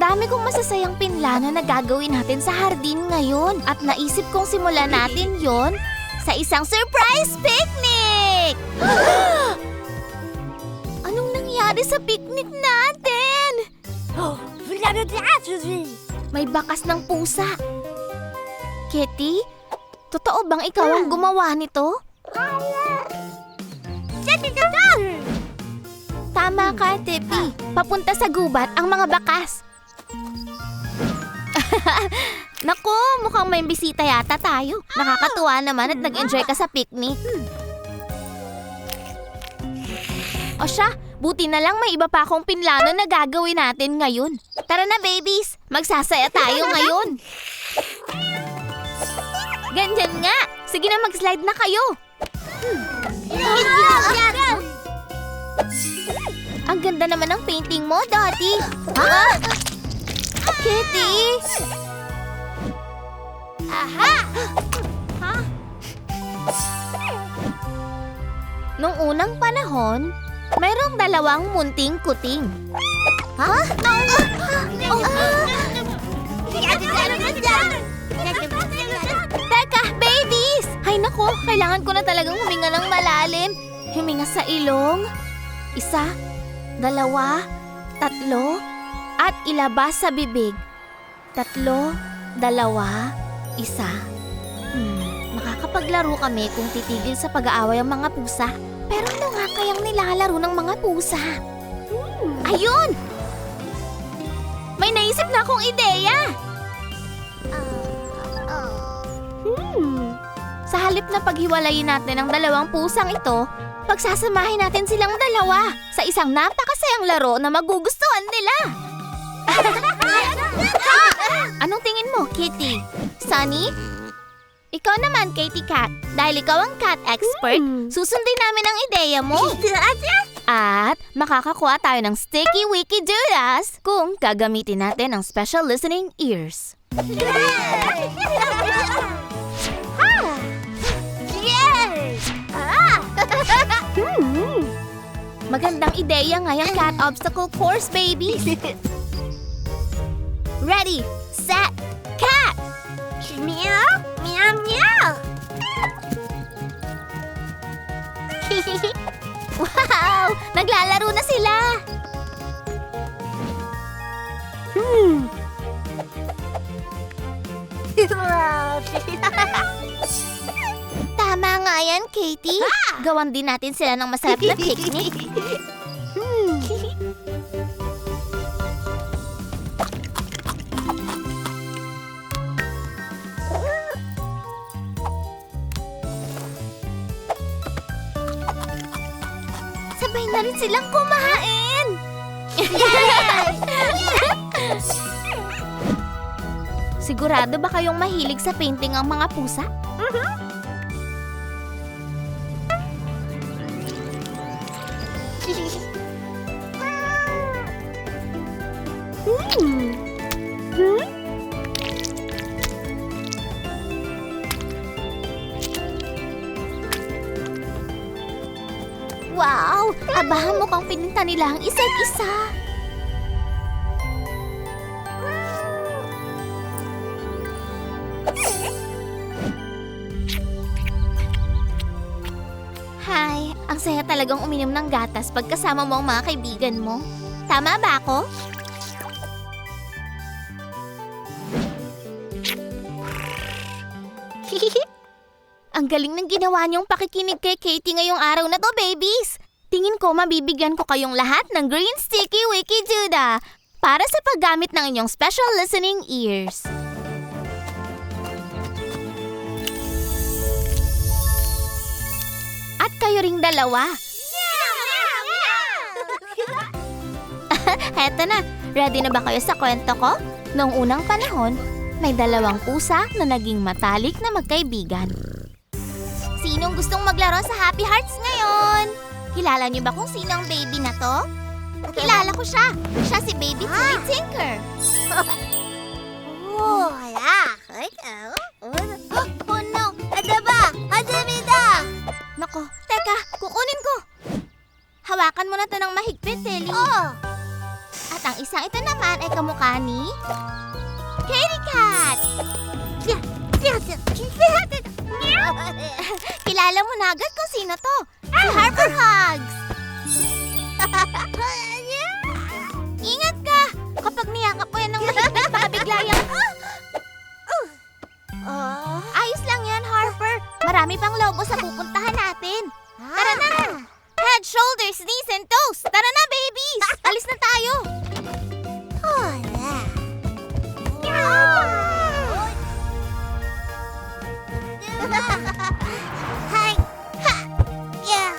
dami kong masasayang pinlano na gagawin natin sa hardin ngayon. At naisip kong simulan natin yon sa isang surprise picnic! Anong nangyari sa picnic natin? May bakas ng pusa. Kitty, totoo bang ikaw ang gumawa nito? Tama ka, Tepi. Papunta sa gubat ang mga bakas. Naku, mukhang may bisita yata tayo. Nakakatuwa naman at nag-enjoy ka sa picnic. O siya, buti na lang may iba pa akong pinlano na gagawin natin ngayon. Tara na, babies. Magsasaya tayo ngayon. Ganyan nga. Sige na, mag-slide na kayo. Ang ganda naman ng painting mo, Dottie. Ha? Kitty! Aha! Ha? Nung unang panahon, mayroong dalawang munting kuting. Ha? Teka, babies! Ay nako, kailangan ko na talagang huminga ng malalim. Huminga sa ilong. 1, 2, 3, at ilabas sa bibig. 3, 2, 1. Makakapaglaro kami kung titigil sa pag-aaway ang mga pusa. Pero ano nga kayang nilalaro ng mga pusa? Ayun! May naisip na akong ideya! Sa halip na paghiwalayin natin ang dalawang pusang ito, pagsasamahin natin silang dalawa sa isang napakasayang laro na magugustuhan nila. Anong tingin mo, Kitty? Sunny? Ikaw naman, Katie Cat. Dahil ikaw ang cat expert, susundin namin ang ideya mo. At makakakuha tayo ng Sticky Wicky Dudas kung gagamitin natin ang special listening ears. Magandang ideya nga yung cat obstacle course, baby. Ready, set, cat! Meow, meow, meow! Wow! Naglalaro na sila! Tama nga yan, Katie. Gawan din natin sila ng masarap na picnic. Sabay na rin silang kumain! Sigurado ba kayong mahilig sa painting ang mga pusa? Wow! Abahan mo kang pininta nila ang isa't isa. Hi! Ang saya talagang uminom ng gatas pagkasama mo ang mga kaibigan mo. Tama ba ako? Ang galing ng ginawa niyong pakikinig kay Katie ngayong araw na to, babies! Tingin ko mabibigyan ko kayong lahat ng Green Sticky Wicky Duda para sa paggamit ng inyong special listening ears. At kayo ring dalawa. Heto na, ready na ba kayo sa kwento ko? Noong unang panahon, may dalawang pusa na naging matalik na magkaibigan. Sinong gustong maglaro sa Happy Hearts ngayon? Kilala niyo ba kung sino ang baby na to? Kilala ko siya. Siya si Baby Toy Tinker. Oh no! Adaba! Adamida! Nako, teka, kukunin ko. Hawakan mo na to ng mahigpit, Telly. At ang isang ito naman ay kamukha ni Kitty Cat. Kilala mo na agad kung sino to. Si Harper Hugs. Ingat ka! Kapag niyakap mo yan ng mahigpit, baka bigla yang... Ayos lang yan, Harper. Marami pang lobo sa pupuntahan natin. Tara na! Head, shoulders, knees, and toes! Tara na, babies! Alis na tayo! Hi! Ha! Yeah!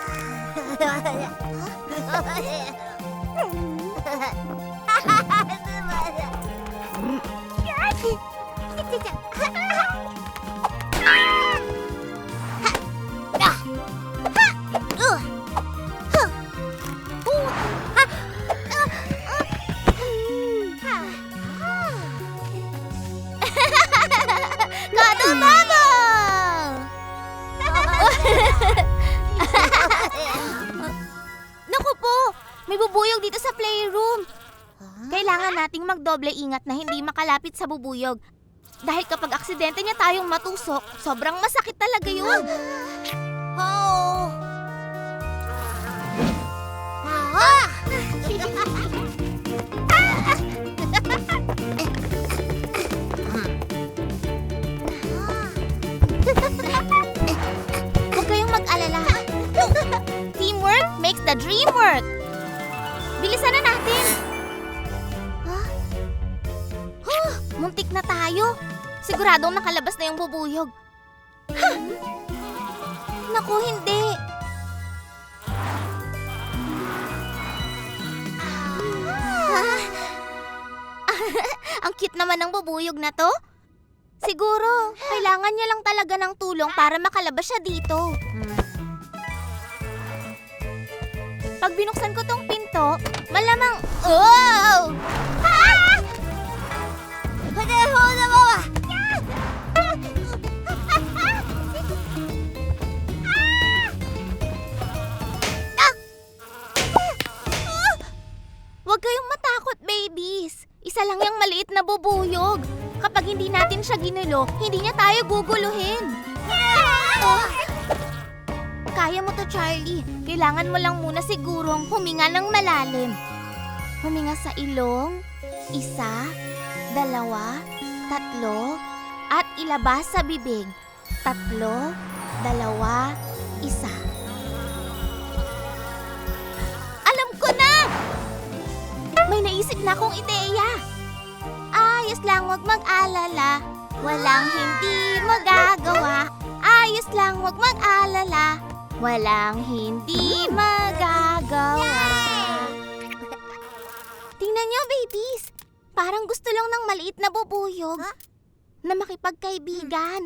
Cuddle bubble! Naku po! May bubuyog dito sa playroom. Kailangan nating magdoble ingat na hindi makalapit sa bubuyog. Dahil kapag aksidente niya tayong matusok, sobrang masakit talaga yun. Huwag kayong mag-alala. Teamwork makes the dream work. Bilisan na natin. Muntik na tayo. Siguradong nakalabas na yung bubuyog. Naku, hindi. Ang cute naman ng bubuyog na to. Siguro, kailangan niya lang talaga ng tulong para makalabas siya dito. Pag binuksan ko tong pinto, malamang... Oh! Huwag kayong matakot, babies. Isa lang yung maliit na bubuyog. Kapag hindi natin siya ginulo, hindi niya tayo guguluhin. Kaya mo to, Charlie. Kailangan mo lang muna sigurong huminga ng malalim. Huminga sa ilong, 1, 2, 3, at ilabas sa bibig. 3, 2, 1. Alam ko na! May naisip na akong ideya. Ayos lang, huwag mag-alala. Walang hindi magagawa. Ayos lang, huwag mag-alala. Walang hindi magagawa. Tingnan niyo, babies. Parang gusto lang ng maliit na bubuyog na makipagkaibigan.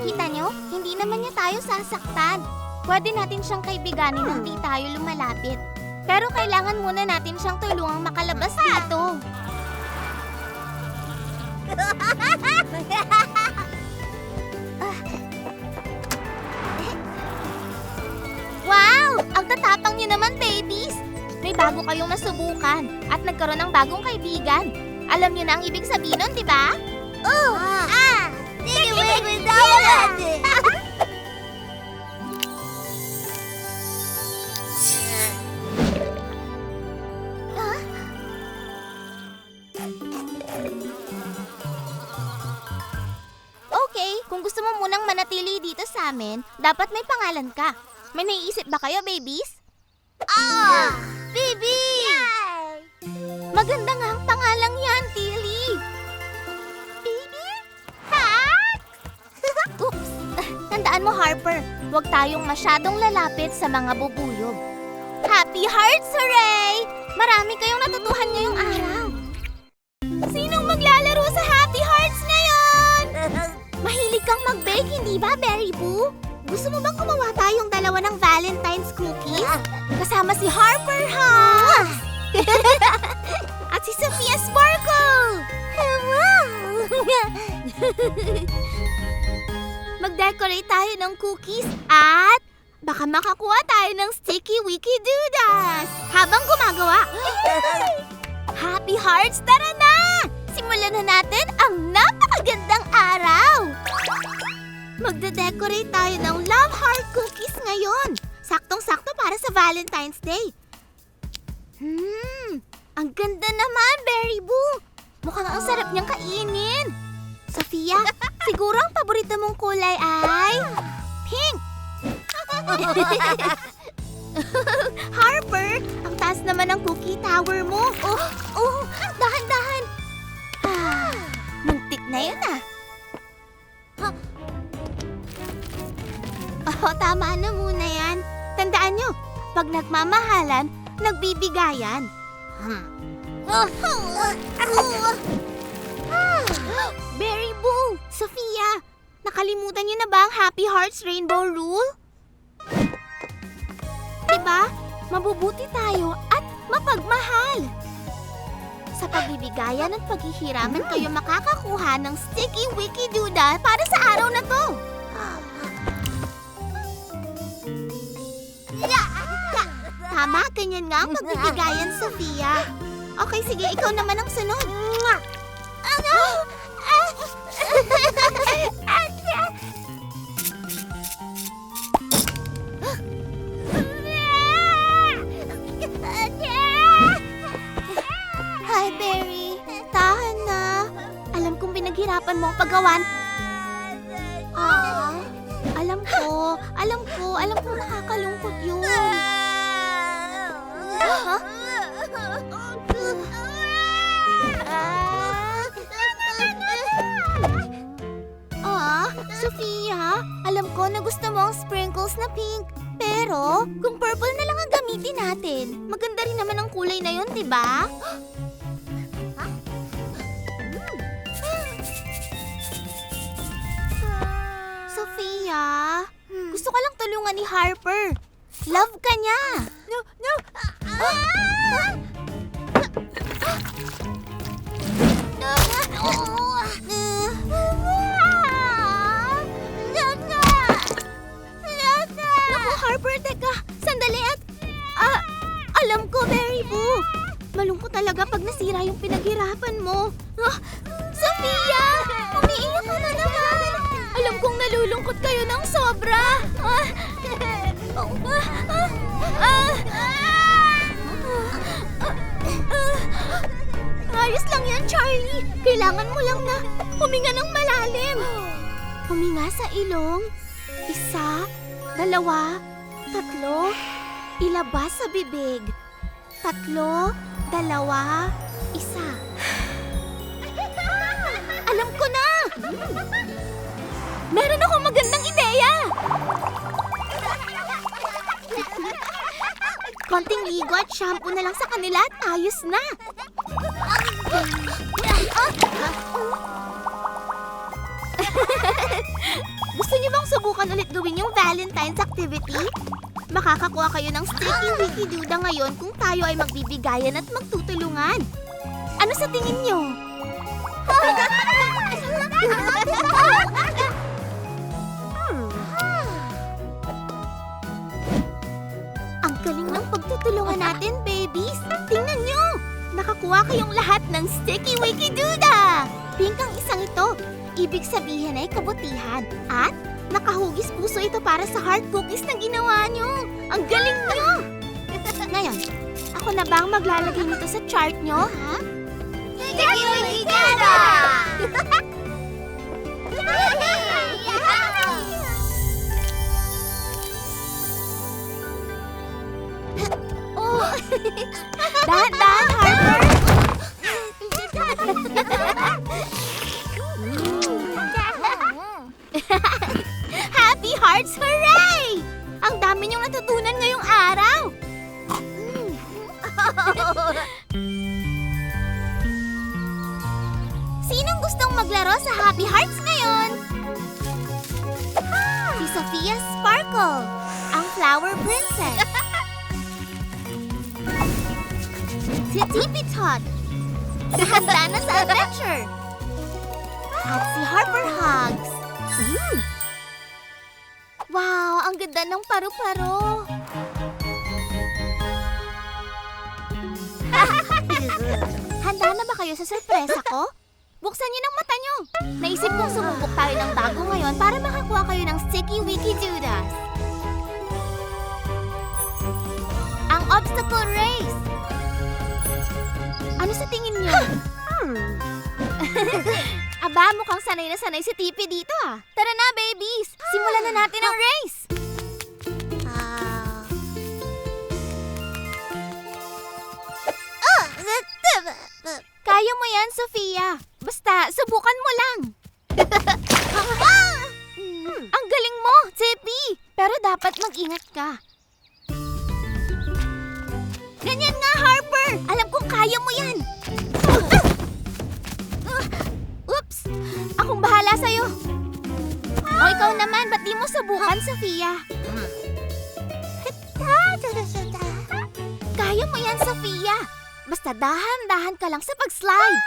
Kita niyo, hindi naman niya tayo sasaktan. Pwede natin siyang kaibiganin nang di tayo lumalapit. Pero kailangan muna natin siyang tulungang makalabas dito. Wow! Ang tatapang niyo naman, babies! May bago kayong nasubukan at nagkaroon ng bagong kaibigan. Alam niyo na ang ibig sabihin nun, di ba? Take away with that! Okay, kung gusto mo munang manatili dito sa amin, dapat may pangalan ka. May naiisip ba kayo, babies? Baby! Maganda nga ang pangalang yan, Tilly. Baby? Hat? Oops! Tandaan mo, Harper, huwag tayong masyadong lalapit sa mga bubuyog. Happy Hearts, hooray! Marami kayong natutuhan ngayong araw. Sinong maglalaro sa Happy Hearts ngayon? Mahilig kang mag-bake, hindi ba, Berry Boo? Gusto mo bang gumawa tayong dalawa ng Valentine's cookies? Kasama si Harper Hugs! At si Sophia Sparkle! Mag-decorate tayo ng cookies at Baka makakuha tayo ng Sticky Wiki Dudas habang gumagawa. Happy Hearts, tara na! Simulan na natin ang napakagandang araw! Magde-decorate tayo ng Love Heart Cookies ngayon. Saktong-sakto para sa Valentine's Day. Ang ganda naman, Berry Boo! Mukhang ang sarap niyang kainin. Sophia, siguro ang paborito mong kulay ay pink. Harper, ang taas naman ng cookie tower mo. Dahan-dahan. Muntik na yun tama na muna yan. Tandaan nyo, pag nagmamahalan, nagbibigayan. Berry Boo! Sophia! Nakalimutan niyo na ba ang Happy Hearts Rainbow Rule? Diba? Mabubuti tayo at mapagmahal. Sa pagbibigayan at paghihiraman kayo makakakuha ng Sticky Wiki Duda para sa araw na to. Tama, ganyan nga ang pagbibigayan, Sophia. Okay, sige, ikaw naman ang sunod. Ano? Hi, Berry. Tahan na. Alam kong pinaghirapan mo ang paggawan. Alam ko nakakalungkot yun. Sophia, alam ko na gusto mo ang sprinkles na pink. Pero, kung purple na lang ang gamitin natin, maganda rin naman ang kulay na yun, di ba? Sophia, gusto ka lang tulungan ni Harper. Love ka niya. No. Harper, teka. Sandali at... alam ko, Berry Boo. Malungkot talaga pag nasira yung pinaghirapan mo. Sophia! Umiiyak ka na naman. Alam kong nalulungkot kayo ng sobra. Ayos lang yan, Charlie. Kailangan mo lang na huminga ng malalim. Huminga sa ilong. 1, 2, 3. Ilabas sa bibig. 3, 2, 1. Alam ko na! Meron akong magandang ideya! Konting ligo at shampoo na lang sa kanila at ayos na! Gusto niyo bang subukan ulit gawin yung Valentine's activity? Makakakuha kayo ng Sticky Wiki Duda ngayon kung tayo ay magbibigayan at magtutulungan. Ano sa tingin niyo? Ang galing ng pagtutulungan natin, babies! Tingnan niyo! Nakakuha kayong lahat ng Sticky Wiki Duda! Pink ang isang ito. Ibig sabihin ay kabutihan. At nakahugis puso ito para sa heart cookies na ginawa niyo. Ang galing niyo! Ngayon, ako na ba ang maglalagay nito sa chart niyo, ha? Sticky Wiki Duda! Dahan-dahan, Harper! Happy Hearts! Hooray! Ang dami niyong natutunan ngayong araw! Sinong gustong maglaro sa Happy Hearts ngayon? Si Sophia Sparkle, ang Flower Princess. Si Tippy Tot, handa na sa adventure. At si Harper Hugs. Wow, ang ganda ng paru-paro. Handa na ba kayo sa sorpresa ko? Buksan niyo ng mata niyo. Naisip kong sumubok tayo ng bago ngayon para makakuha kayo ng Sticky Wiki Dudas. Ang obstacle race. Ano sa tingin niyo? Aba, mukhang sanay na sanay si Tipi dito ah. Tara na, babies. Simulan na natin ang race. Kaya mo yan, Sofia. Basta, subukan mo lang. Ang galing mo, Tipi. Pero dapat mag-ingat ka. Ganyan nga, Harper. Alam kong kaya mo yan. Oops! Akong bahala sa'yo. O ikaw naman, ba't di mo subukan, Sofia? Kaya mo yan, Sofia. Basta dahan-dahan ka lang sa pag-slide.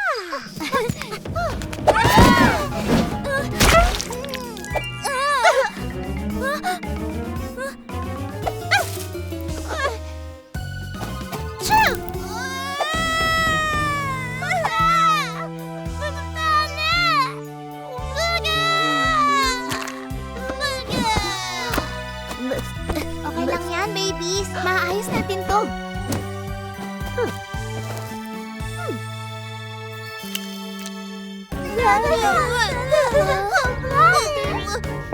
Okay lang yan, babies. Maayos natin to.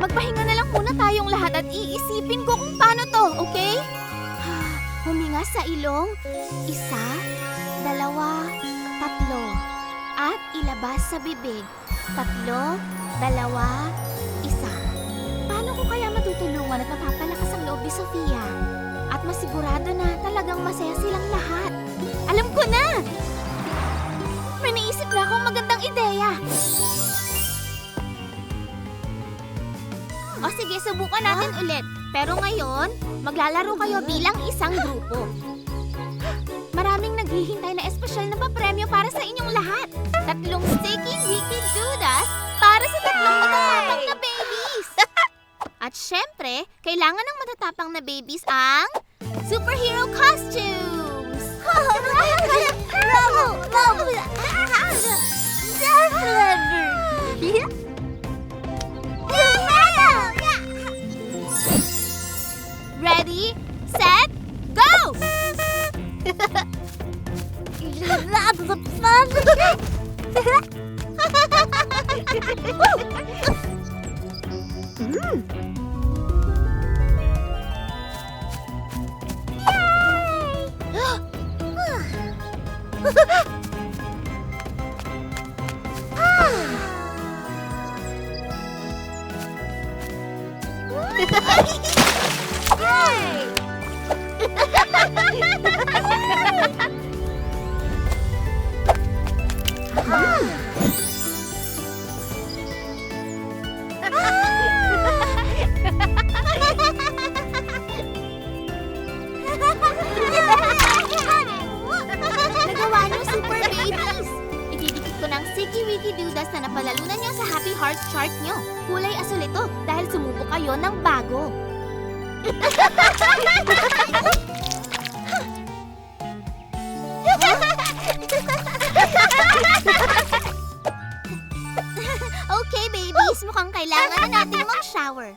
Magpahinga na lang muna tayong lahat at iisipin ko kung paano to, okay? Huminga sa ilong. 1, 2, 3. At ilabas sa bibig. 3, 2, 1. Paano ko kaya matutulungan at mapapalakas ang loob ni Sofia? At masigurado na talagang masaya silang lahat. Alam ko na! May naisip na akong magandang ideya. O sige, subukan natin ulit. Pero ngayon, maglalaro kayo bilang isang grupo. Maraming naghihintay na espesyal na papremyo para sa inyong lahat. 3 Sticky Wiki Dudas para sa 3 matatapang na babies. At syempre, kailangan ng matatapang na babies ang superhero costumes. Ready, set, go! Nagawa niyo, super babies! Ididikit ko ng Sticky Wiki Dudas na napalalunan niyo sa Happy Hearts chart niyo. Kulay asul ito dahil sumubok kayo ng bago. Okay, babies. Mukhang kailangan na nating mag-shower.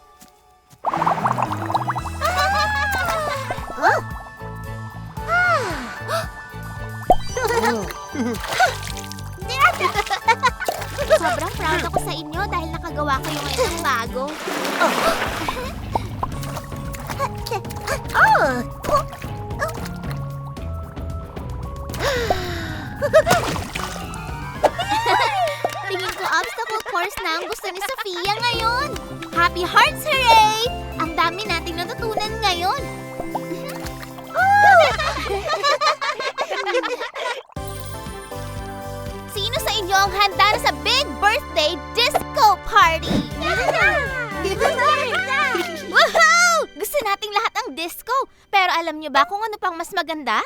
Sobrang proud ako sa inyo dahil nakagawa kayo ngayon ng bago. Tingin ko obstacle course na ang gusto ni Sofia ngayon. Happy Hearts, hooray! Ang dami nating natutunan ngayon. Sino sa inyo ang handa na sa big birthday disco party? Woohoo! Gusto nating lahat ang disco. Pero alam niyo ba kung ano pang mas maganda?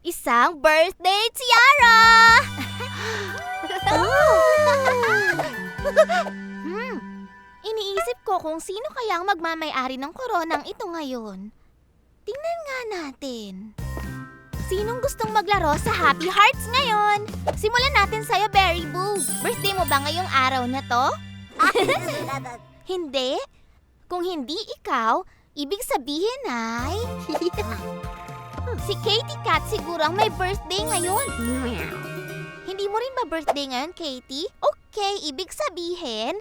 Isang birthday tiara! Iniisip ko kung sino kaya ang magmamay-ari ng koronang ito ngayon. Tingnan nga natin. Sinong gustong maglaro sa Happy Hearts ngayon? Simulan natin sa'yo, Berry Boo. Birthday mo ba ngayong araw na to? Hindi? Kung hindi ikaw, ibig sabihin ay... si Katie Cat siguro ang may birthday ngayon. Hindi mo rin ba birthday ngayon, Katie? Okay, ibig sabihin...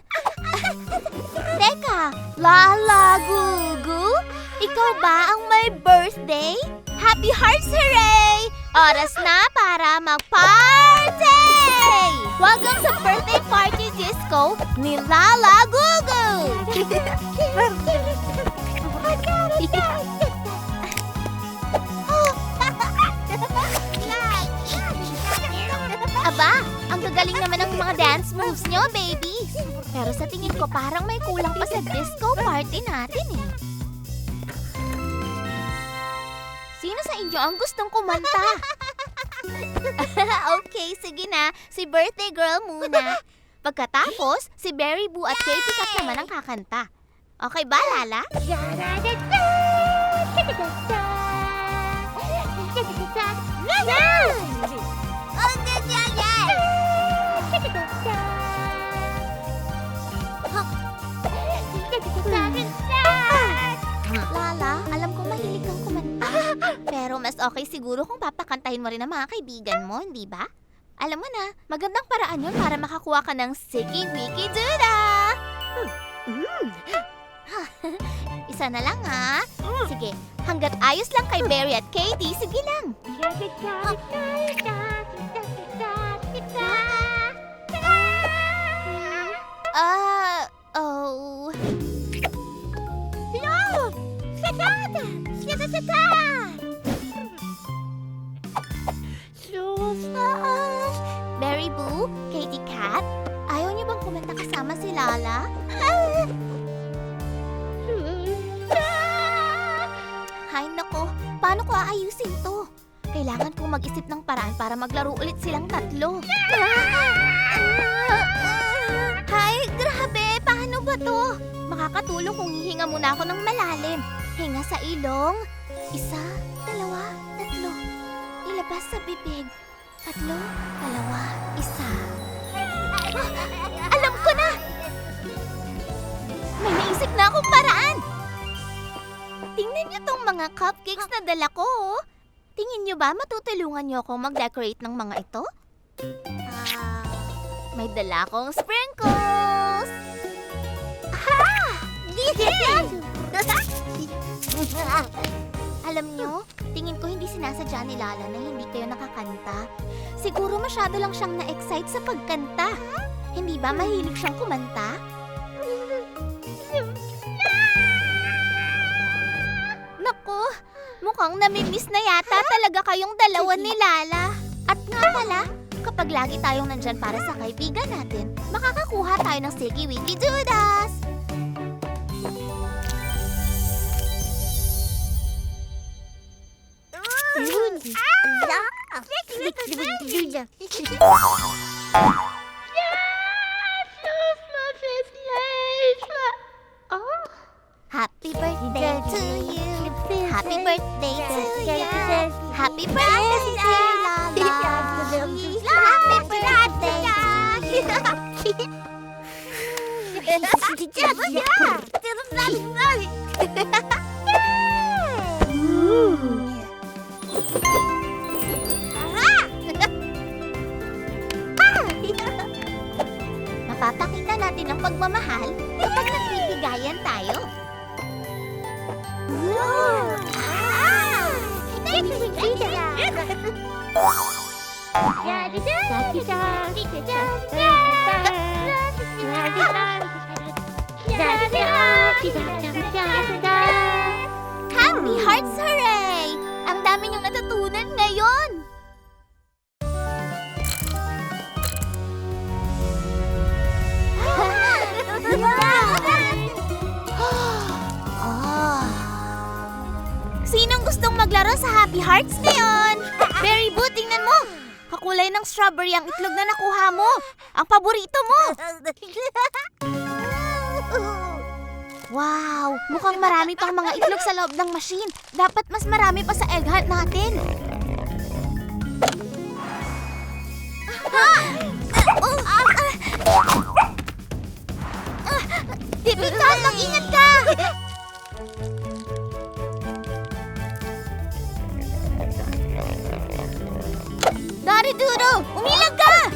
Teka, Lala Gugu? Ikaw ba ang may birthday? Happy Hearts Hooray! Oras na para mag-party! Welcome sa birthday party disco ni Lala Gugu! Aba, ang gagaling naman ng mga dance moves nyo, babies. Pero sa tingin ko parang may kulang pa sa disco party natin eh. Sino sa inyo ang gustong kumanta? Okay, sige na. Si birthday girl muna. Pagkatapos, si Berry Boo at Katie Cat naman ang kakanta. Okay ba, Lala? Lala, alam ko mahilig kang kumanta. Pero mas okay siguro kung papakantahin mo rin ang mga kaibigan mo, hindi ba? Alam mo na, magandang paraan yun para makakuha ka ng Sticky Wiki Duda! Isa na lang ha. Sige, hanggat ayos lang kay Berry at Katie, sige lang. Oh... Berry Boo, Katie Cat, ayaw niyo bang kumanta kasama si Lala? Hay nako, paano ko aayusin to? Kailangan kong mag-isip ng paraan para maglaro ulit silang tatlo. Hay, grabe! Paano ba to? Makakatulong kung hihinga muna ako ng malalim. Hinga sa ilong. 1, 2, 3. Ilabas sa bibig. 3, 2, 1. Alam ko na! May naisip na akong paraan! Tingnan niyo tong mga cupcakes na dala ko. Tingin niyo ba matutulungan niyo akong mag-decorate ng mga ito? May dala akong sprinkles! Alam nyo, tingin ko hindi sinasadya ni Lala na hindi kayo nakakanta. Siguro masyado lang siyang na-excite sa pagkanta. Hindi ba mahilig siyang kumanta? Naku, mukhang namimiss na yata talaga kayong dalawa ni Lala. At nga pala, kapag lagi tayong nandyan para sa kaibigan natin, makakakuha tayo ng Sticky Wiki Dudas! Happy birthday to you. Happy birthday to you. Happy birthday, Lala. Happy Mapapakita natin ang pagmamahal kapag nagbibigayan tayo. Happy Hearts Hooray! Ang dami niyong natutunan ngayon! Sinong gustong maglaro sa Happy Hearts ngayon? Berry Boo, tingnan mo! Kakulay ng strawberry ang itlog na nakuha mo. Ang paborito mo. Wow! Mukhang marami pang mga itlog sa loob ng machine. Dapat mas marami pa sa egg hunt natin. Tipitan, mag-ingat ka! Dari Duro, umilag ka!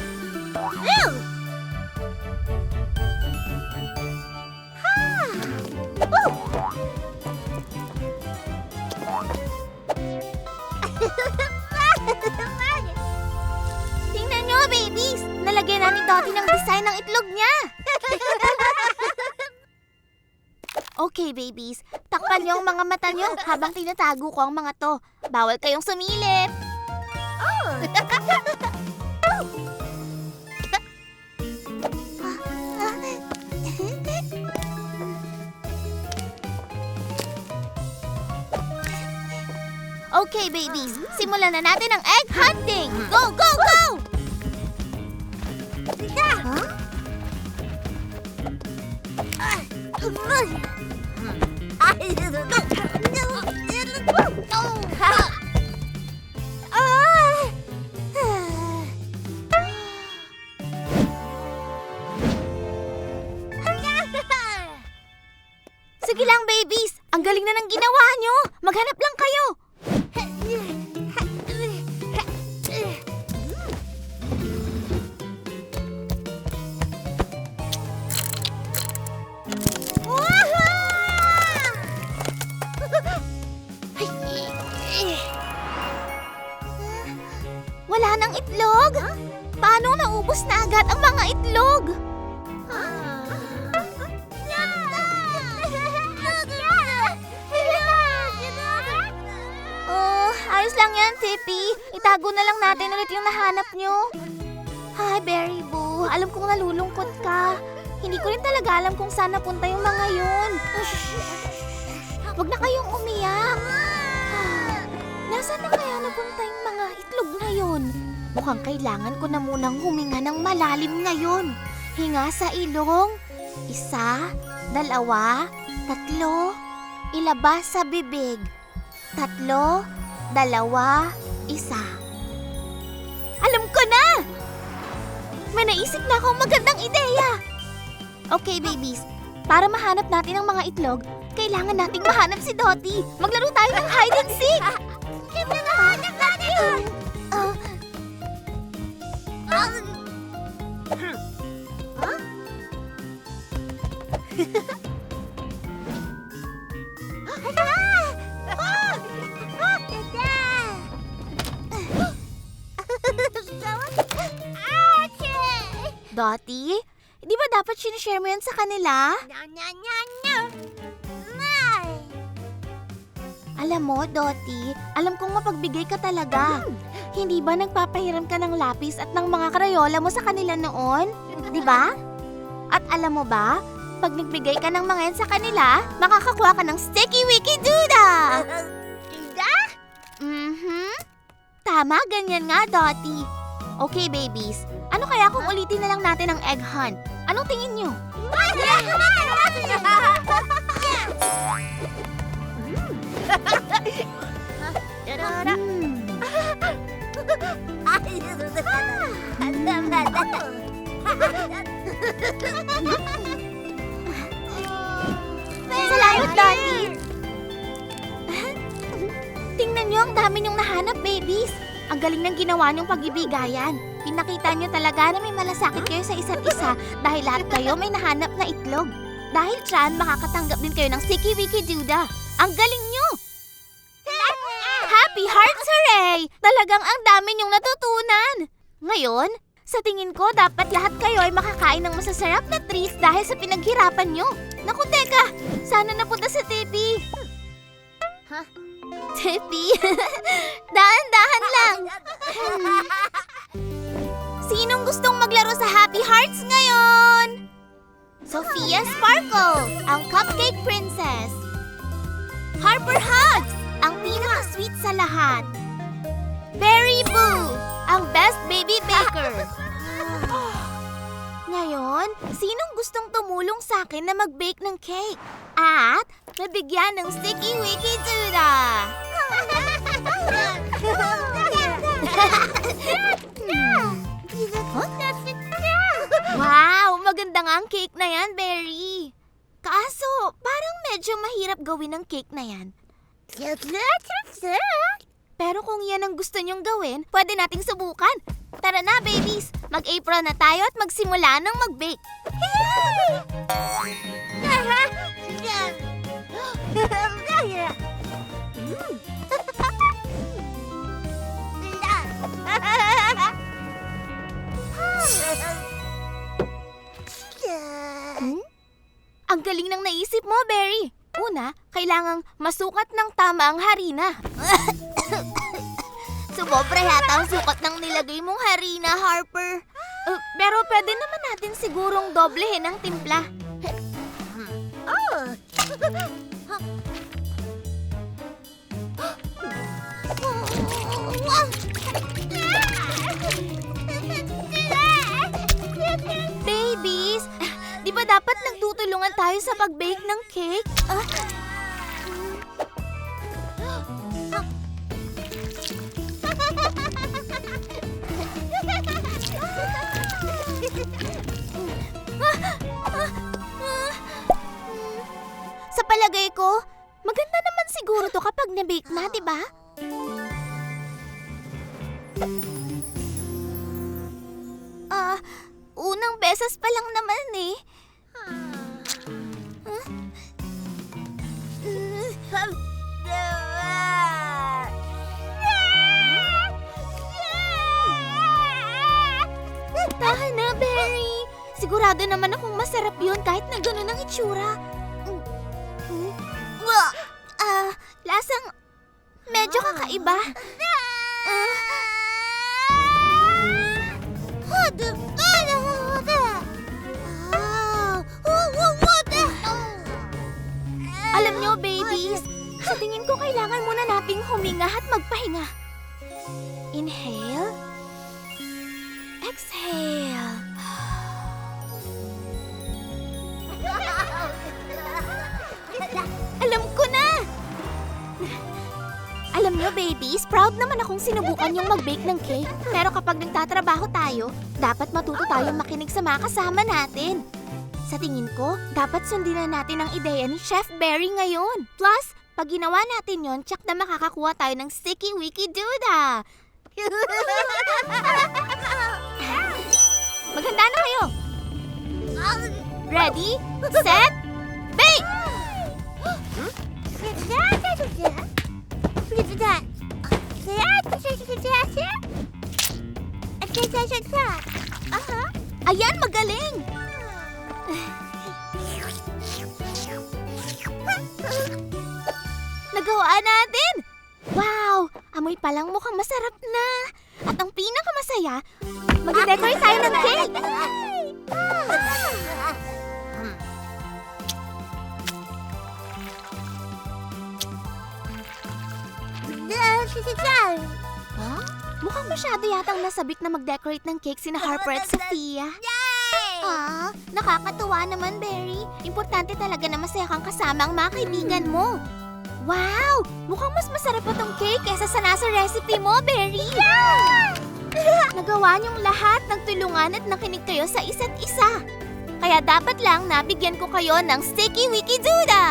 Tingnan nyo, babies! Nalagyan na ni Dottie ng design ng itlog niya. Okay, babies. Takpan niyo ang mga mata niyo habang tinatago ko ang mga to. Bawal kayong sumilip. Okay, babies. Simulan na natin ang egg hunting. Go, go, go! Huh? Sige lang, babies. Ang galing na ng ginawa nyo. Maghanap lang kayo. Wala nang itlog? Paano naubos na agad ang mga itlog? Ayos lang yan, Tippy. Itago na lang natin ulit yung nahanap nyo. Hi, Berry Boo. Alam kong nalulungkot ka. Hindi ko rin talaga alam kung saan napunta yung mga yun. Huwag na kayong umiyak. Nasaan na kaya napunta yung mga itlog na yun? Mukhang kailangan ko na munang huminga ng malalim ngayon. Hinga sa ilong. 1, 2, 3. Ilabas sa bibig. 3, 2, 1. Alam ko na! May naisip na akong magandang ideya. Okay, babies. Para mahanap natin ang mga itlog, kailangan nating mahanap si Dottie. Maglaro tayo ng hide and seek. Hinahanap natin! Dottie, di ba dapat sinishare mo yan sa kanila? Alam mo, Dottie, alam kong mapagbigay ka talaga. Hindi ba nagpapahiram ka ng lapis at ng mga krayola mo sa kanila noon? Di ba? At alam mo ba, pag nagbigay ka ng mga yan sa kanila, makakakuha ka ng Sticky Wiki Duda! Duda? Tama, ganyan nga, Dottie. Okay, babies. Ano kaya kung ulitin na lang natin ang egg hunt? Anong tingin nyo? Salamat, Dottie. Tingnan nyo, ang dami nyong nahanap, babies. Ang galing ng ginawa nyong pag-ibigayan. Pinakita nyo talaga na may malasakit kayo sa isa't isa dahil lahat kayo may nahanap na itlog. Dahil dyan, makakatanggap din kayo ng Sticky Wiki Duda. Ang galing nyo! Happy Hearts Hooray! Talagang ang dami nyong natutunan. Ngayon, sa tingin ko, dapat lahat kayo ay makakain ng masasarap na treats dahil sa pinaghirapan nyo. Naku, teka! Sana napunta sa Tippy. Tippy? Dahan-dahan lang. Sinong gustong maglaro sa Happy Hearts ngayon? Sophia Sparkle, ang Cupcake Princess. Harper Hugs, ang pinaka-sweet sa lahat. Berry Boo, ang best baby baker. Ngayon, sinong gustong tumulong sa akin na mag-bake ng cake? At nabigyan ng Sticky Wiki Duda! Wow! Maganda nga ang cake na yan, Berry. Kaso, parang medyo mahirap gawin ang cake na yan. Pero kung yan ang gusto niyong gawin, pwede nating subukan. Tara na, babies! Mag-apron na tayo at magsimula ng mag-bake. Ang galing ng naisip mo, Berry. Una, kailangang masukat ng tama ang harina. Sumobra yata ang sukat ng nilagay mong harina, Harper. Pero pwede naman natin sigurong doblehin ang timpla. Babies, di ba dapat nagtutulungan tayo sa pag-bake ng cake? Sa palagay ko, maganda naman siguro to kapag na-bake na, di ba? Unang beses pa lang naman eh. Tahan na, Berry. Sigurado naman akong masarap yun kahit na gano'n ang itsura. Lasang medyo kakaiba. Alam nyo, babies, sa tingin ko kailangan muna nating huminga at magpahinga. Inhale. Exhale. Alam ko na! Alam niyo, babies, proud naman akong sinubukan yung mag-bake ng cake. Pero kapag nagtatrabaho tayo, dapat matuto tayong makinig sa mga kasama natin. Sa tingin ko, dapat sundin na natin ang ideya ni Chef Berry ngayon. Plus, pag ginawa natin yon, tsak na makakakuha tayo ng Sticky Wiki Duda. Maghanda na kayo! Ready, set, bake! Ayan, magaling! Nagawa natin! Wow! Amoy palang mukhang masarap na! At ang pinakamasaya, mag-decorate tayo ng cake! Huh? Mukhang masyado yatang nasabik na mag-decorate ng cake sina Harper at Sophia. Nakakatuwa naman, Berry. Importante talaga na masaya kang kasama ang mga kaibigan mo. Wow! Mukhang mas masarap pa tong cake kaysa sa nasa recipe mo, Berry. Nagawa niyong lahat, nagtulungan at nakinig kayo sa isa't isa. Kaya dapat lang nabigyan ko kayo ng Sticky Wiki Duda.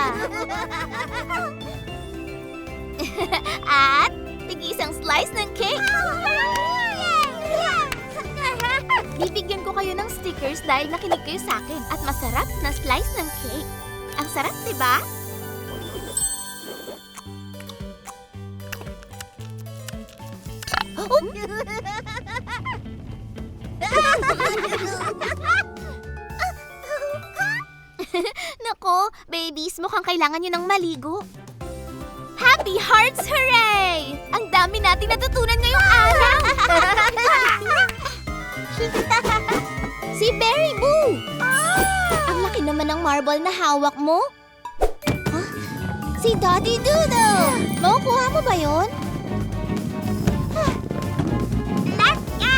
At tig-isang slice ng cake. Bibigyan ko kayo ng stickers dahil nakinig kayo sa akin at masarap na slice ng cake. Ang sarap, diba? Nako, babies, mukhang kailangan nyo ng maligo. Happy Hearts! Hooray! Ang dami nating natutunan ngayong araw! Si Berry Boo! Ang laki naman ng marble na hawak mo. Huh? Si Daddy Doodle! Makukuha mo ba yun? Let's go!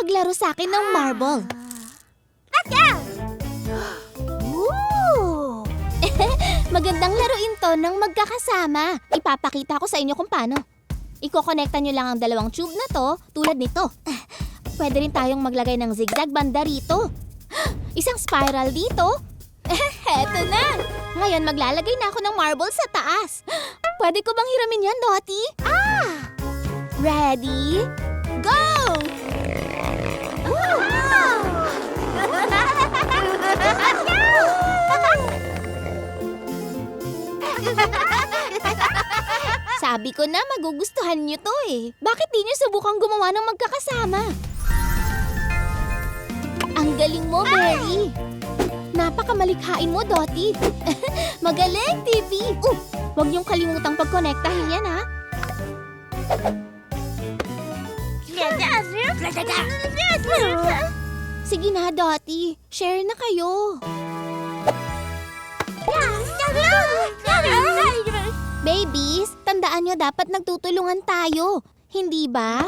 maglaro sa akin ng marble? Let's go! Ooh! Magandang laruin to ng magkakasama. Ipapakita ko sa inyo kung paano. Iko-connecta nyo lang ang dalawang tube na to tulad nito. Pwede rin tayong maglagay ng zigzag banda rito. Isang spiral dito. Heto na! Ngayon maglalagay na ako ng marble sa taas. Pwede ko bang hiramin yan, Dottie? Ready? Go! Sabi ko na magugustuhan niyo to eh. Bakit di niyo subukang gumawa ng magkakasama? Ang galing mo, Berry. Napakamalikhain mo, Dottie. Magaling, TV. Huwag niyong kalimutang pagkonektahin yan, ha? Sige na, Dottie. Share na kayo. Babies, tandaan nyo dapat nagtutulungan tayo. Hindi ba?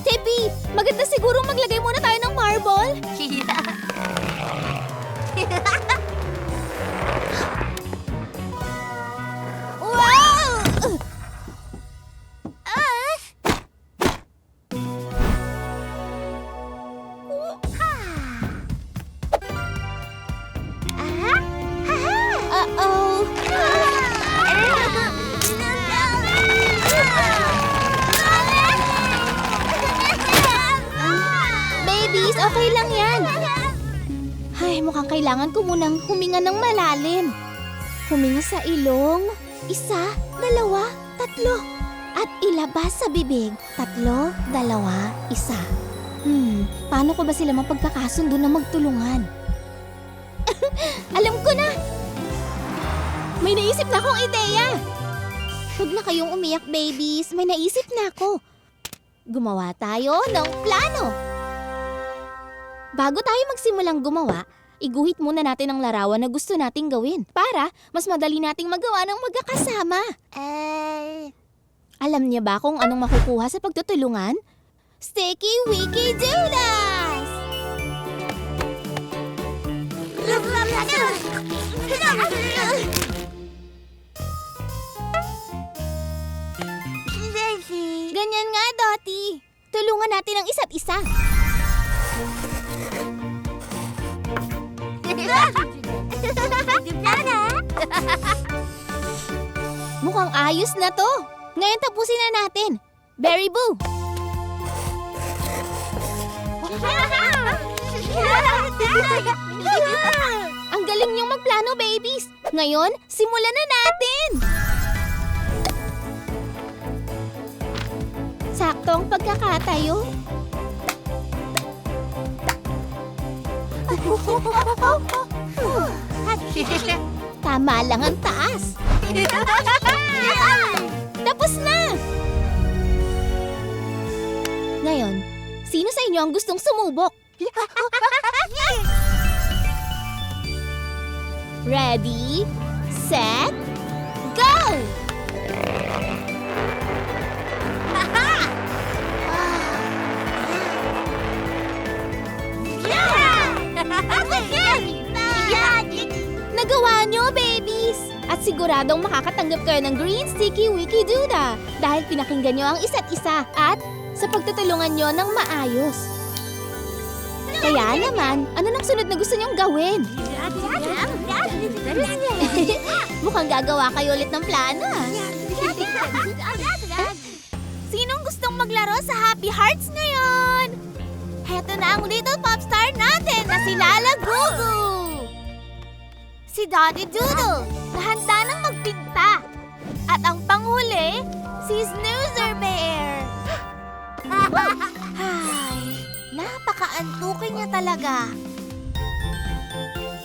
Tippy, maganda siguro maglagay muna tayo ng marble. Wow! Uh-oh. Babies, okay lang yan. Ay, mukhang kailangan ko munang huminga ng malalim. Huminga sa ilong. 1, 2, 3. At ilabas sa bibig. 3, 2, 1. Paano ko ba sila mapagkakasundo na magtulungan? Alam ko na! May naisip na akong ideya! Huwag na kayong umiyak, babies. May naisip na ako. Gumawa tayo ng plano. Bago tayo magsimulang gumawa, iguhit muna natin ang larawan na gusto nating gawin para mas madali nating magawa ng magkakasama. Alam niya ba kung anong makukuha sa pagtutulungan? Sticky Wiki Doodles! Ganyan nga, Dottie. Tulungan natin ang isa't isa. Mukhang ayos na to. Ngayon tapusin na natin. Berry Boo! Ang galing niyong magplano, babies. Ngayon, simulan na natin. Saktong pagkakatayo. Tama lang ang taas. Tapos na! Ngayon, sino sa inyo ang gustong sumubok? Ready, set, go! Nagawa nyo, babies! At siguradong makakatanggap kayo ng Green Sticky Wiki Duda dahil pinakinggan nyo ang isa't isa at sa pagtutulungan nyo ng maayos. Kaya naman, ano nang sunod na gusto nyong gawin? Mukhang gagawa kayo ulit ng plano. Sinong gustong maglaro sa Happy Hearts ngayon? Heto na ang little popstar natin na si Lala Gugu! Si Dottie Doodle, na handa nang magpinta. At ang panghuli, si Snoozer Bear. Ay, napaka-antukin niya talaga.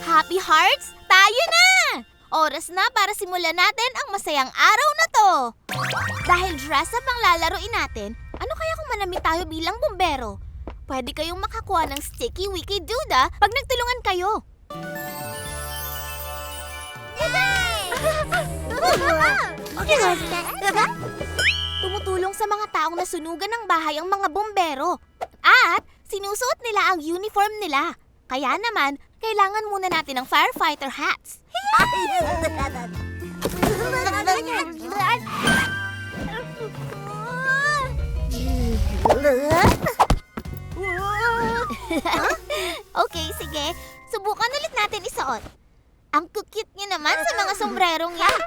Happy Hearts, tayo na! Oras na para simulan natin ang masayang araw na to. Dahil dress up ang lalaroin natin, ano kaya kung manamit tayo bilang bumbero? Pwede kayong makakuha ng Sticky Wiki Duda pag nagtulungan kayo. Tumutulong sa mga taong nasunugan ng bahay ang mga bumbero. At sinusuot nila ang uniform nila. Kaya naman, kailangan muna natin ng firefighter hats. Okay, sige. Subukan ulit natin isuot. Ang cute niyo naman sa mga sombrerong yan.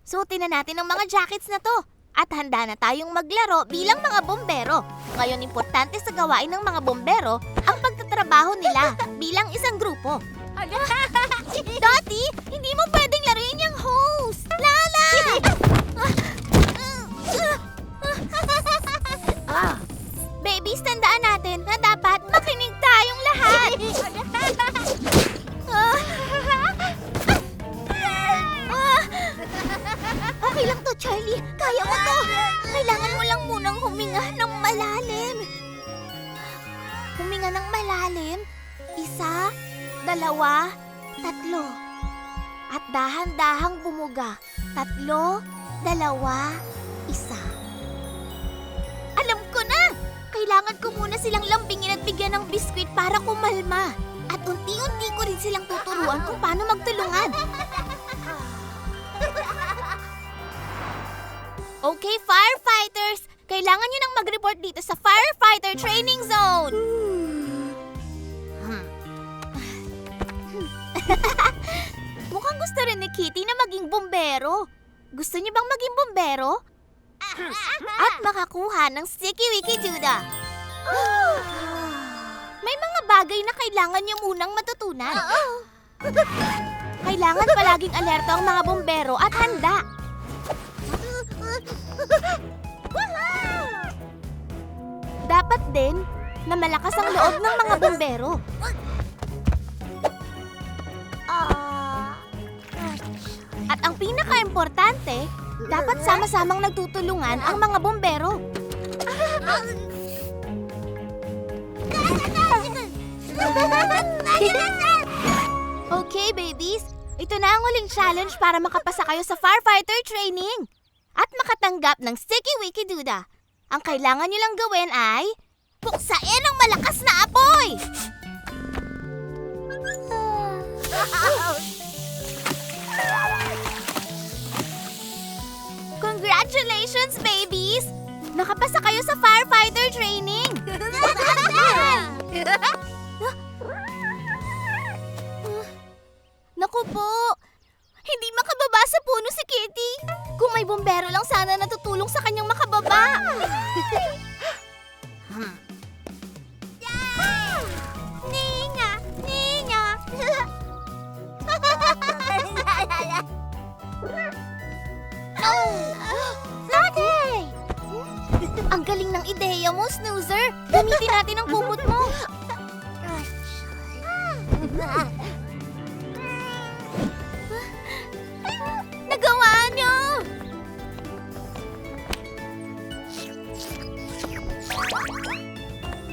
Suotin na natin ang mga jackets na to. At handa na tayong maglaro bilang mga bombero. Ngayon, importante sa gawain ng mga bombero ang pagtatrabaho nila bilang isang grupo. Dottie, hindi mo pwedeng laruin yung hose! Lala! Babies, tandaan natin na dapat makinig tayong lahat. Okay lang to, Charlie. Kaya mo to. Kailangan mo lang munang huminga ng malalim. Huminga ng malalim. 1, 2, 3. At dahan-dahang bumuga. 3, 2, 1. Alam ko na! Kailangan ko muna silang lambingin at bigyan ng biskwit para kumalma. At unti-unti ko rin silang tuturuan kung paano magtulungan. Okay, firefighters! Kailangan nyo nang mag-report dito sa Firefighter Training Zone! Mukhang gusto rin ni Kitty na maging bumbero. Gusto niyo bang maging bumbero? At makakuha ng Sticky Wiki Duda. May mga bagay na kailangan niyo munang matutunan. Kailangan palaging alerto ang mga bumbero at handa. Dapat din na malakas ang loob ng mga bumbero. At ang pinaka-importante, dapat sama-samang nagtutulungan ang mga bumbero. Okay, babies. Ito na ang huling challenge para makapasa kayo sa firefighter training at makatanggap ng Sticky Wiki Duda. Ang kailangan nyo lang gawin ay puksain ang malakas na apoy! Congratulations, babies! Nakapasa kayo sa firefighter training! Naku po! Hindi makababa sa puno si Kitty! Kung may bumbero lang sana natutulong sa kanyang makababa! Ninga! Ninga! Daddy! Ang galing ng ideya mo, Snoozer! Gamitin natin ang kumot mo! Nagawa niyo!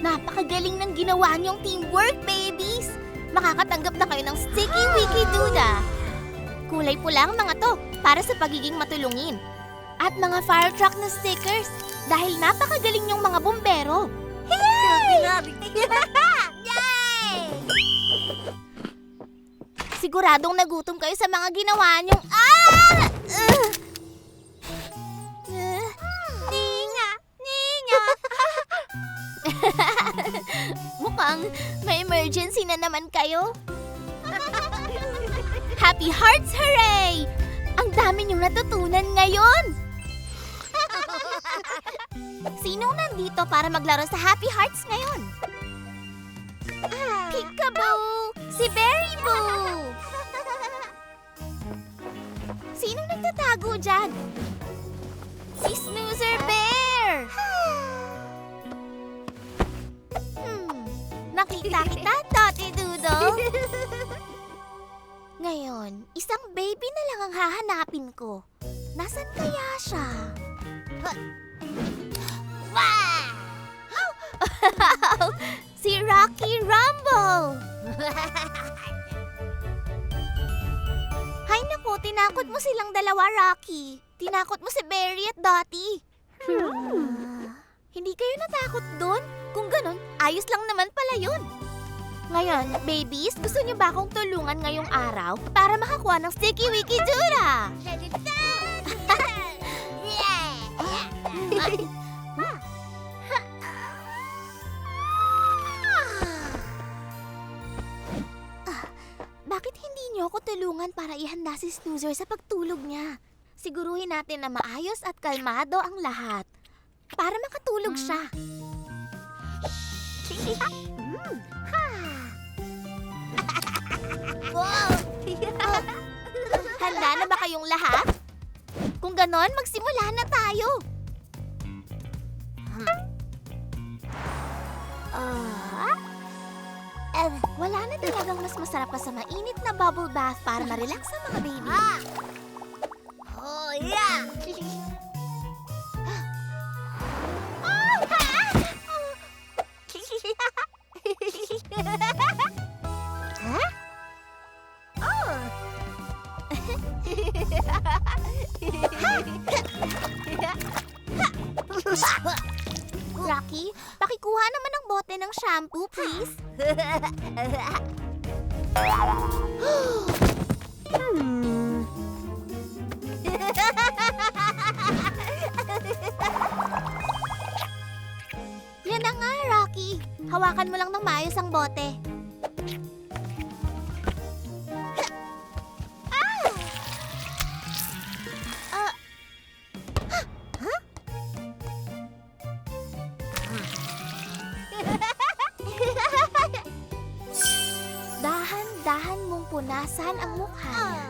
Napakagaling ng ginawa niyong teamwork, babies! Makakatanggap na kayo ng Sticky Wiki Duda. Kulay pula ang mga to para sa pagiging matulungin. At mga fire truck na stickers dahil napakagaling niyong mga bumbero. Yay! Yay! Siguradong nagutom kayo sa mga ginawa niyong... Ninga! Ninga! Mukhang may emergency na naman kayo. Happy Hearts! Hooray! Ang dami niyong natutunan ngayon! Sinong nandito para maglaro sa Happy Hearts ngayon? Peekaboo! Si Berry Boo! Sinong nagtatago dyan? Si Snoozer Bear! Nakita kita, Toti Doodle? Ngayon, isang baby na lang ang hahanapin ko. Nasaan kaya siya? Si Rocky Rumble! Hay naku, tinakot mo silang dalawa, Rocky. Tinakot mo si Berry at Dottie. Hindi kayo natakot doon? Kung ganun, ayos lang naman pala yun. Ngayon, babies, gusto niyo ba akong tulungan ngayong araw para makakuha ng Sticky Wiki Dura? Bakit hindi niyo ako tulungan para ihanda si Snoozer sa pagtulog niya? Siguruhin natin na maayos at kalmado ang lahat para makatulog siya. Handa na ba kayong lahat? Kung ganon, magsimula na tayo. Wala na talagang mas masarap pa sa mainit na bubble bath para ma-relax ang mga baby. Oh, yeah! Rocky, pakikuha naman ng bote ng shampoo, please. Yan na nga, Rocky. Hawakan mo lang ng maayos ang bote. Dahan-dahan mong punasan ang mukha niya.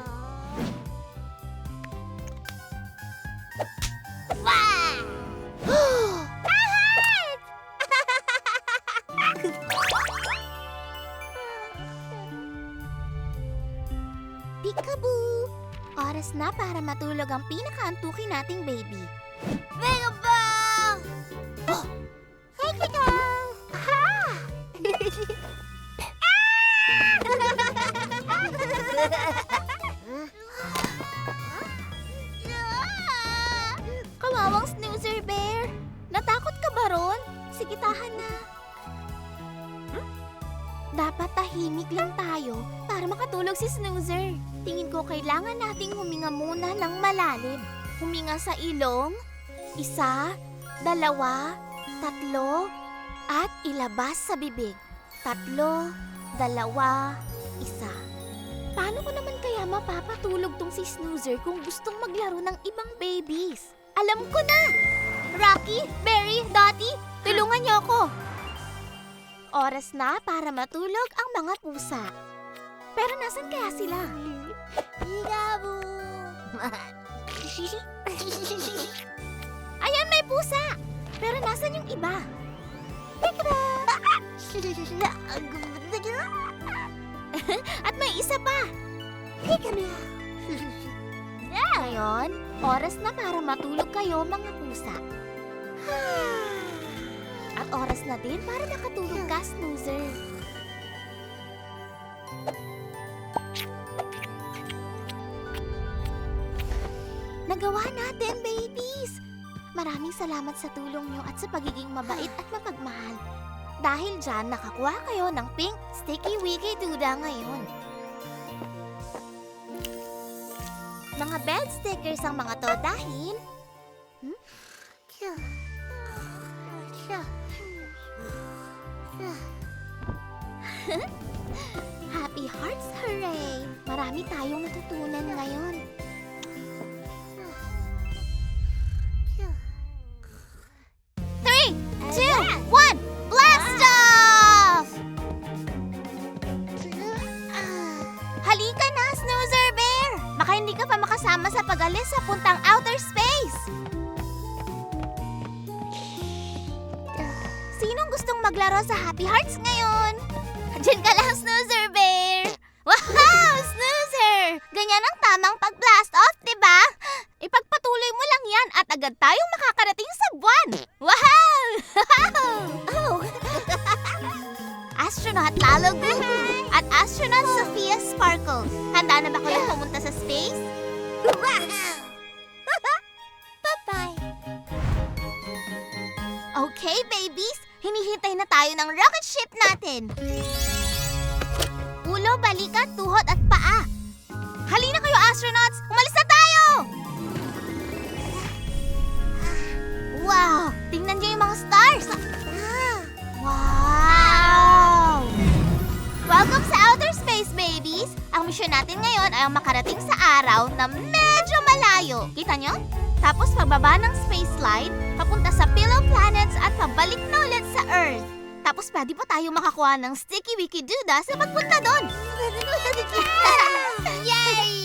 Peekaboo! Oras na para matulog ang pinakaantukin nating baby. Peekaboo! Oh! Peekaboo! Aha! Kawawang Snoozer Bear! Natakot ka ba ron? Sige, tahan na. Dapat tahimik lang tayo para makatulog si Snoozer. Tingin ko kailangan nating huminga muna ng malalim. Huminga sa ilong, 1, 2, 3, at ilabas sa bibig. 3, 2, 1. Paano ko naman kaya mapapatulog tong si Snoozer kung gustong maglaro ng ibang babies? Alam ko na! Rocky, Berry, Dottie, tulungan niyo ako! Oras na para matulog ang mga pusa. Pero nasan kaya sila? Ayan, may pusa! Pero nasan yung iba? At may isa pa! Ngayon, oras na para matulog kayo mga pusa. At oras na din para makatulog ka, Snoozer. Nagawa natin, babies! Maraming salamat sa tulong nyo at sa pagiging mabait at mapagmahal. Dahil dyan, nakakuha kayo ng pink Sticky Wiki Duda ngayon. Mga bed stickers ang mga to dahil... Happy Hearts, hooray! Marami tayong natutunan ngayon. Three, 2, 1, blast off! Halika na, Snoozer Bear! Baka hindi ka pa makasama sa pag-alis sa puntang outer space. Sinong gustong maglaro sa Happy Hearts ngayon? Diyan ka lang, Snoozer Bear! Wow, Snoozer! Ganyan ang tamang pag-blast off, diba? Ipagpatuloy Ipagpatuloy mo lang yan at agad tayong makakarating sa buwan. Wow! Oh. Astronaut Lalo Gugu at Astronaut Sophia Sparkle. Handa na ba kayong pumunta sa space? Bye-bye. Okay, babies. Hinihintay na tayo ng rocket ship natin. Ulo, balikat, tuhod at paa. Halina kayo, astronauts! Umalis na tayo! Wow! Tingnan niyo yung mga stars! Wow! Welcome sa outer space, babies! Ang misyon natin ngayon ay ang makarating sa araw na medyo malayo. Kita nyo? Tapos pagbaba ng space slide, papunta sa pillow planets at pabalik na ulit sa Earth. Tapos pwede pa tayo makakuha ng sticky wiki duda sa pagpunta doon. Yay!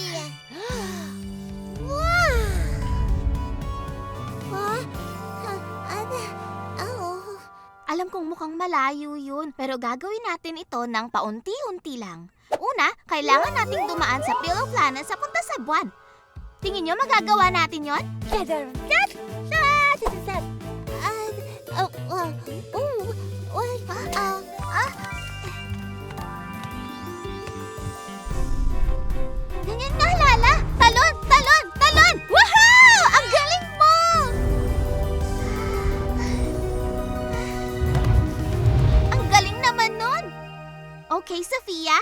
Alam kong mukhang malayo yun, pero gagawin natin ito ng paunti-unti lang. Una, kailangan nating dumaan sa pillow planet sa punta sa buwan. Tingin nyo magagawa natin yon? Ganyan nga, Lala! Talon! Talon! Talon! Woohoo! Ang galing mo! Ang galing naman nun! Okay, Sophia?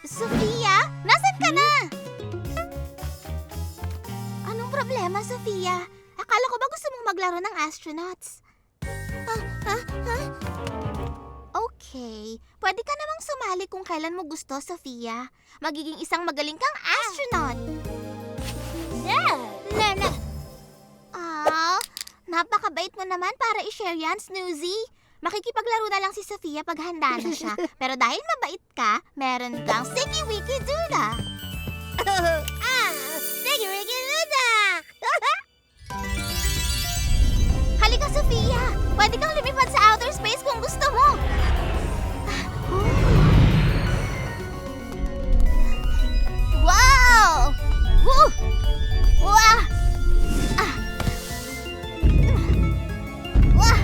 Sophia? Nasaan ka na? Anong problema, Sophia? Akala ko ba gusto mong maglaro ng astronauts? Okay. Pwede ka namang sumali kung kailan mo gusto, Sophia. Magiging isang magaling kang astronaut. Napakabait mo naman para i-share yan, Snoozy. Makikipaglaro na lang si Sophia pag handa na siya. Pero dahil mabait ka, meron kang Sticky Wiki Duda. Sticky Wiki Duda! Halika, Sophia! Pwede kang lumipad sa outer space kung gusto mo. Wow! Woo! Wah! Ah! Wah!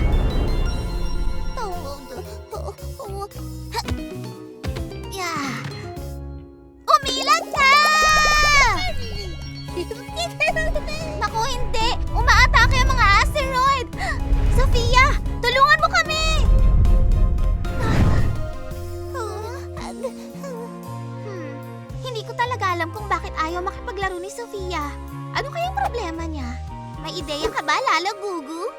Yeah! Umilag ka! Naku, hindi! Umaatake ang mga asteroid! Sophia! Tulungan mo kami! Hindi ko talaga alam kung bakit ayaw makipaglaro ni Sophia. Ano kayang problema niya? May ideya ka ba, Lalo Gugu?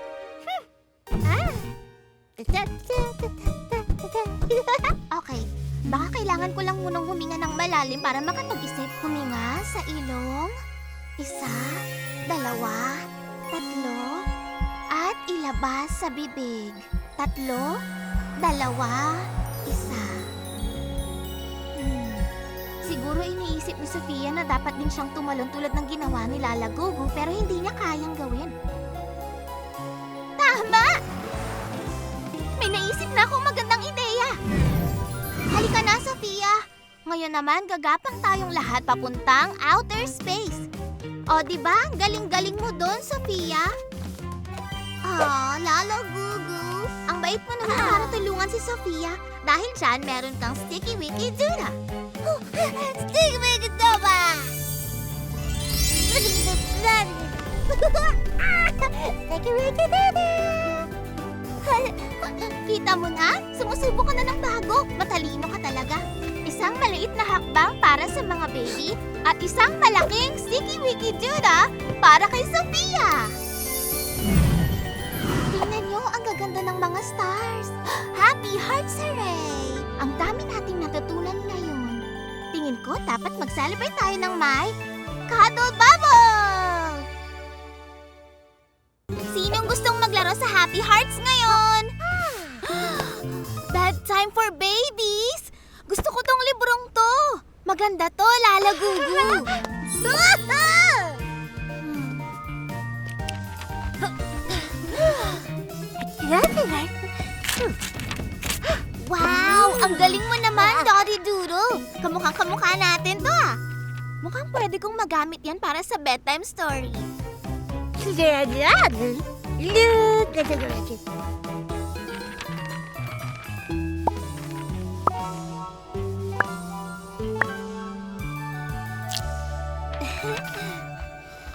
Okay, baka kailangan ko lang munang huminga ng malalim para makapag-isip. Huminga sa ilong, 1, 2, 3, at ilabas sa bibig. 3, 2, 1. Siguro iniisip ni Sophia na dapat din siyang tumalon tulad ng ginawa ni Lala Gugu pero hindi niya kayang gawin. Tama! May naisip na akong magandang ideya. Halika na, Sophia. Ngayon naman gagapang tayong lahat papuntang outer space. O, diba? Galing-galing mo doon, Sophia. Oh, Lalo Gugu. Ang bait mo naman para tulungan si Sophia. Dahil dyan, meron kang Sticky Wiki Duda. Sticky Wiki Duda! Sticky Wiki Duda! Kita mo na? Sumusubo ka na ng bago. Matalino ka talaga. Isang maliit na hakbang para sa mga baby at isang malaking Sticky Wiki Duda para kay Sophia. Tingnan nyo, ang gaganda ng mga stars. Happy Hearts Hooray! Ang dami nating natutunan ngayon. Tingin ko, dapat mag-celebrate tayo ng may Cuddle Bubble! Sinong gustong maglaro sa Happy Hearts ngayon? Bedtime for babies! Gusto ko tong librong to. Maganda to, Lala Gugu. Wow! Ang galing mo naman, Dottie Doodle. Kamukha natin to, ah. Mukhang pwede kong magamit yan para sa bedtime story.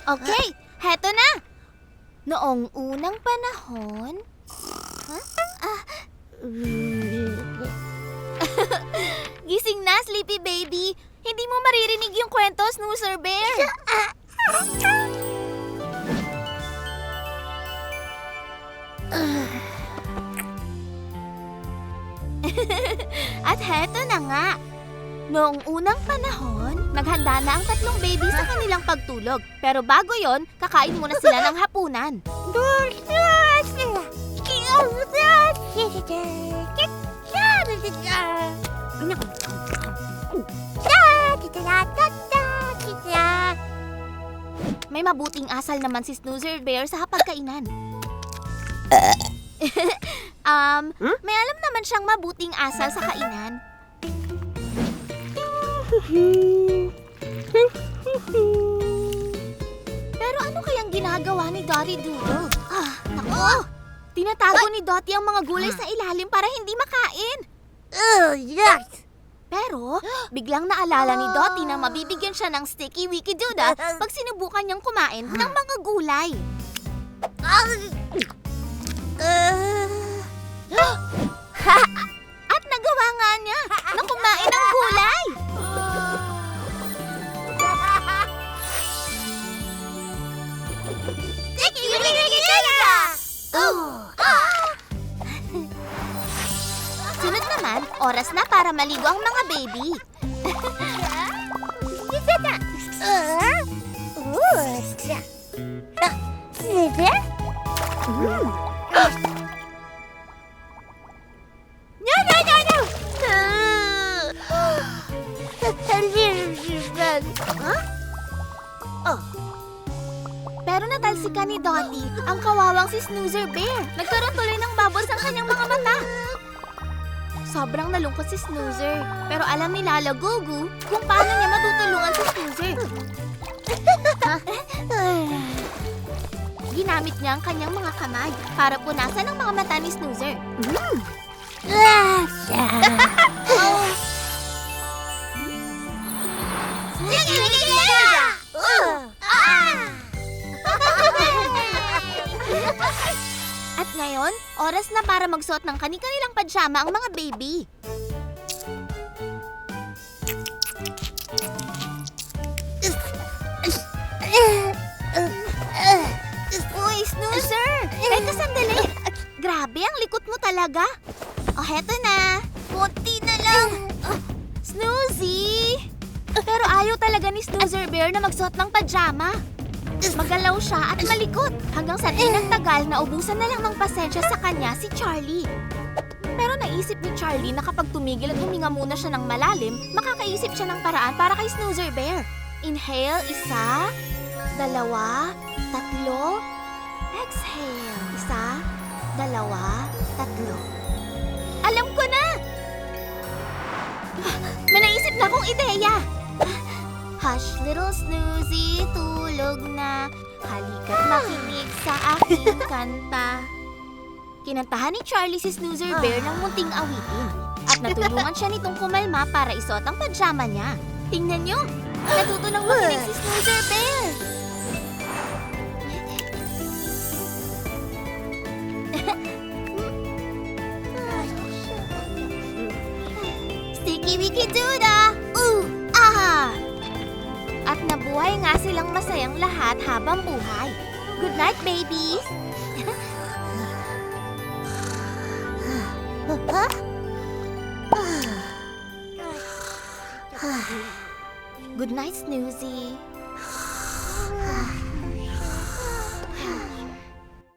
Okay, heto na! Noong unang panahon... Gising na, Sleepy Baby! Hindi mo maririnig yung kwento, Snoozer Bear! At heto na nga! Noong unang panahon, naghanda na ang tatlong baby sa kanilang pagtulog. Pero bago yon, kakain muna sila ng hapunan. May mabuting asal naman si Snoozer Bear sa hapagkainan. May alam naman siyang mabuting asal sa kainan. Pero ano kayang ginagawa ni Dottie Doodle? Naku! Tinatago ni Dottie ang mga gulay sa ilalim para hindi makain. Pero, biglang naalala ni Dottie na mabibigyan siya ng sticky wiki duda pag sinubukan niyang kumain ng mga gulay. At nagawa nga niya na kumain ng gulay. Sunod naman, oras na para maligo ang mga baby. Pero natalsikan ni Dottie ang kawawang si Snoozer Bear. Nagkaroon tuloy ng bubbles ang kanyang mga mata. Sobrang nalungkot si Snoozer. Pero alam ni Lala Gugu kung paano niya matutulungan si Snoozer. Ginamit niya ang kanyang mga kamay para punasan ang mga mata ni Snoozer. At ngayon, oras na para magsuot ng kani-kanilang pajama ang mga baby. Uy, Snoozer! Teka sandali! Grabe, ang likot mo talaga. O, heto na. Kunti na lang. Snoozy! Pero ayaw talaga ni Snoozer Bear na magsuot ng pajama. Magalaw siya at malikot hanggang sa di nagtagal na ubusan na lang ng pasensya sa kanya si Charlie. Pero naisip ni Charlie na kapag tumigil at huminga muna siya ng malalim, makakaisip siya ng paraan para kay Snoozer Bear. Inhale, 1, 2, 3. Exhale, 1, 2, 3. Alam ko na! May naisip na akong ideya! Hush, little Snoozy, tulog na. Halika't makinig sa aking kanta. Kinantahan ni Charlie si Snoozer Bear ng munting awitin. At natulungan siya nitong kumalma para isuot ang pajama niya. Tingnan niyo! Natuto ng makinig si Snoozer Bear! Sticky Wiki Duda! At nabuhay nga silang masayang lahat habang buhay. Good night, babies! Good night, Snoozy.